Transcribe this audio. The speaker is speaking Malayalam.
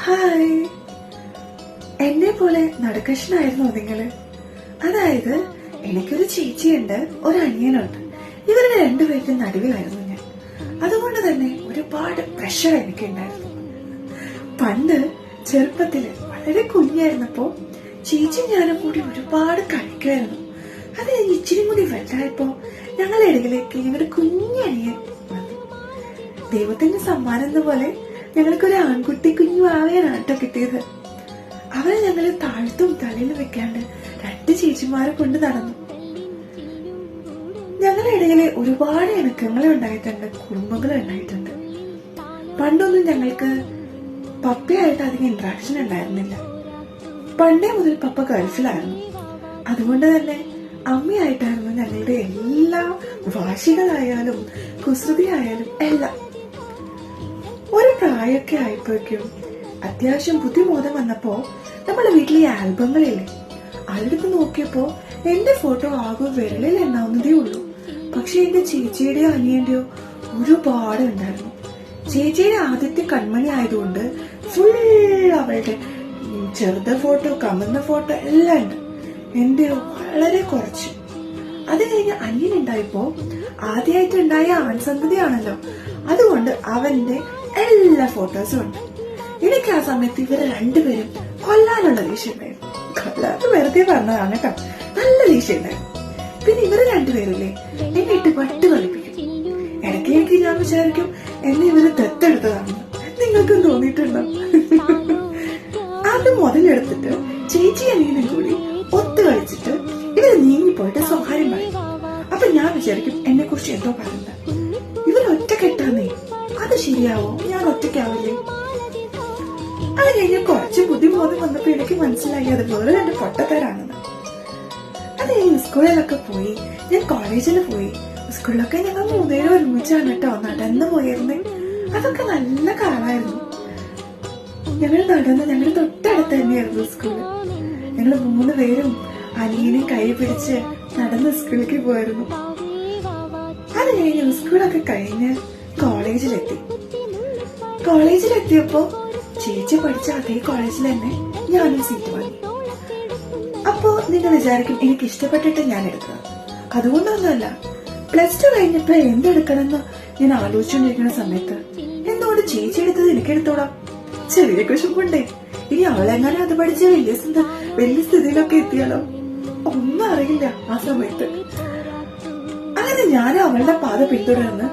ഹായ്, എന്നെ പോലെ നടക്കഷ്ണായിരുന്നോ നിങ്ങള്? അതായത് എനിക്കൊരു ചേച്ചിയുണ്ട്, ഒരു അനിയനുണ്ട്. ഇവരുടെ രണ്ടുപേരുടെ നടുവിലായിരുന്നു ഞാൻ. അതുകൊണ്ട് തന്നെ ഒരുപാട് പ്രഷർ എനിക്കുണ്ടായിരുന്നു. പണ്ട് ചെറുപ്പത്തില് വളരെ കുഞ്ഞായിരുന്നപ്പോ ചേച്ചി ഞാനും കൂടി ഒരുപാട് കളിക്കുമായിരുന്നു. അത് കഴിഞ്ഞ് ഇച്ചിരി കൂടി വലുതായപ്പോ ഞങ്ങളുടെ ഇടയിലേക്ക് ഞങ്ങളുടെ കുഞ്ഞനിയൻ വന്നു. ദൈവത്തിന്റെ സമ്മാനം എന്ന പോലെ ഞങ്ങൾക്കൊരു ആൺകുട്ടി കുഞ്ഞു ആവേനാണ് കേട്ടോ കിട്ടിയത്. അവരെ ഞങ്ങള് താഴ്ത്തും തലയിൽ വെക്കാണ്ട് രണ്ട് ചേച്ചിമാരെ കൊണ്ട് നടന്നു. ഞങ്ങളുടെ ഇടയില് ഒരുപാട് ഇണക്കങ്ങൾ ഉണ്ടായിട്ടുണ്ട്, കുടുംബങ്ങൾ ഉണ്ടായിട്ടുണ്ട്. പണ്ടൊന്നും ഞങ്ങൾക്ക് പപ്പയായിട്ട് അധികം ഇന്ററാക്ഷൻ ഉണ്ടായിരുന്നില്ല. പണ്ടേ മുതൽ പപ്പ ഗൾഫിലായിരുന്നു. അതുകൊണ്ട് തന്നെ അമ്മയായിട്ടായിരുന്നു ഞങ്ങളുടെ എല്ലാ വാശികളായാലും കുസൃതിയായാലും എല്ലാം. ഒരു പ്രായമൊക്കെ ആയപ്പോഴേക്കും അത്യാവശ്യം ബുദ്ധിബോധം വന്നപ്പോ നമ്മളെ വീട്ടിലെ ആൽബങ്ങളില്ലേ, അതെടുത്ത് നോക്കിയപ്പോ എന്റെ ഫോട്ടോ ആകെ വിരലിൽ എണ്ണാവുന്നതേ ഉള്ളൂ. പക്ഷെ എന്റെ ചേച്ചിയുടെയോ അനിയന്റെയോ ഒരുപാട് ഉണ്ടായിരുന്നു. ചേച്ചിയുടെ ആദ്യത്തെ കൺമണി ആയതുകൊണ്ട് ഫുൾ അവളുടെ ചെറുത ഫോട്ടോ, കമ്മുന്ന ഫോട്ടോ എല്ലാം ഉണ്ട്. എന്റെയോ വളരെ കുറച്ച്. അത് കഴിഞ്ഞ് അനിയൻ ഉണ്ടായപ്പോ ആദ്യമായിട്ട് ഉണ്ടായ ആൺസന്തതിയാണല്ലോ, അതുകൊണ്ട് അവന്റെ എല്ലാ ഫോട്ടോസും ഉണ്ട്. എനിക്ക് ആ സമയത്ത് ഇവരെ രണ്ടുപേരും കൊല്ലാനുള്ള ദേഷ്യം ഉണ്ടായിരുന്നു. കൊല്ലാത്ത വെറുതെ പറഞ്ഞതാണ് കേട്ടോ, നല്ല ദേഷ്യം ഉണ്ടായിരുന്നു. പിന്നെ ഇവര് രണ്ടുപേരില്ലേ എന്നെ ഇട്ട് പട്ട് കളിപ്പിക്കും. ഇടയ്ക്ക് ഞാൻ വിചാരിക്കും എന്നെ ഇവര് ദത്തെടുത്തതാണെന്ന്. നിങ്ങൾക്കും തോന്നിയിട്ടുണ്ടോ? അത് മുതലെടുത്തിട്ട് ചേച്ചി അനിയനും കൂടി ഒത്തു കളിച്ചിട്ട് ഇവര് നീങ്ങിപ്പോയിട്ട് സ്വകാര്യം പറയും. അപ്പൊ ഞാൻ വിചാരിക്കും എന്നെ കുറിച്ച് എന്തോ പറയുന്നത്. ഇവർ ഒറ്റക്കെട്ടാന്നേ, അത് ശരിയാവോ? ഞാൻ ഒറ്റയ്ക്കാവില്ലേ? അത് കഴിഞ്ഞ് കുറച്ച് ബുദ്ധിബോധം വന്നപ്പോ എനിക്ക് മനസ്സിലായി അത് വേറെ എന്റെ പൊട്ടത്തരാണെന്ന്. അത് കഴിഞ്ഞ് സ്കൂളിലൊക്കെ പോയി, ഞാൻ കോളേജിൽ പോയി. സ്കൂളിലൊക്കെ ഞങ്ങൾ മൂന്നേരും ഒരുമിച്ചാണ് കേട്ടോ നടന്നു പോയിരുന്നേ. അതൊക്കെ നല്ല കാലമായിരുന്നു. ഞങ്ങളുടെ തൊട്ടടുത്ത് തന്നെയായിരുന്നു സ്കൂള്. ഞങ്ങൾ 3 പേരും അനിയനെ കൈ പിടിച്ച് നടന്ന് സ്കൂളിലേക്ക് പോയിരുന്നു. അത് കഴിഞ്ഞ് സ്കൂളൊക്കെ കഴിഞ്ഞ് കോളേജിലെത്തിയപ്പോ ചേച്ചി പഠിച്ച അതേ കോളേജിൽ തന്നെ ഞാനും സീറ്റ് വാങ്ങി. അപ്പോ നിങ്ങൾ വിചാരിക്കും എനിക്ക് ഇഷ്ടപ്പെട്ടിട്ട് ഞാൻ എടുക്കണം. അതുകൊണ്ടൊന്നുമല്ല. +2 കഴിഞ്ഞപ്പോ എന്തെടുക്കണമെന്ന് ഞാൻ ആലോചിച്ചുകൊണ്ടിരിക്കുന്ന സമയത്ത് എന്തുകൊണ്ട് ചേച്ചി എടുത്തത് എനിക്ക് എടുത്തോടാം? ചെറിയ കുശുമ്പുണ്ടേ. ഇനി അവളെങ്ങനെ അത് പഠിച്ച് വലിയ സ്ഥിതിയിലൊക്കെ എത്തിയാലോ? ഒന്നും അറിയില്ല ആ സമയത്ത്. അങ്ങനെ ഞാൻ അവളുടെ പാത പിന്തുടർന്ന്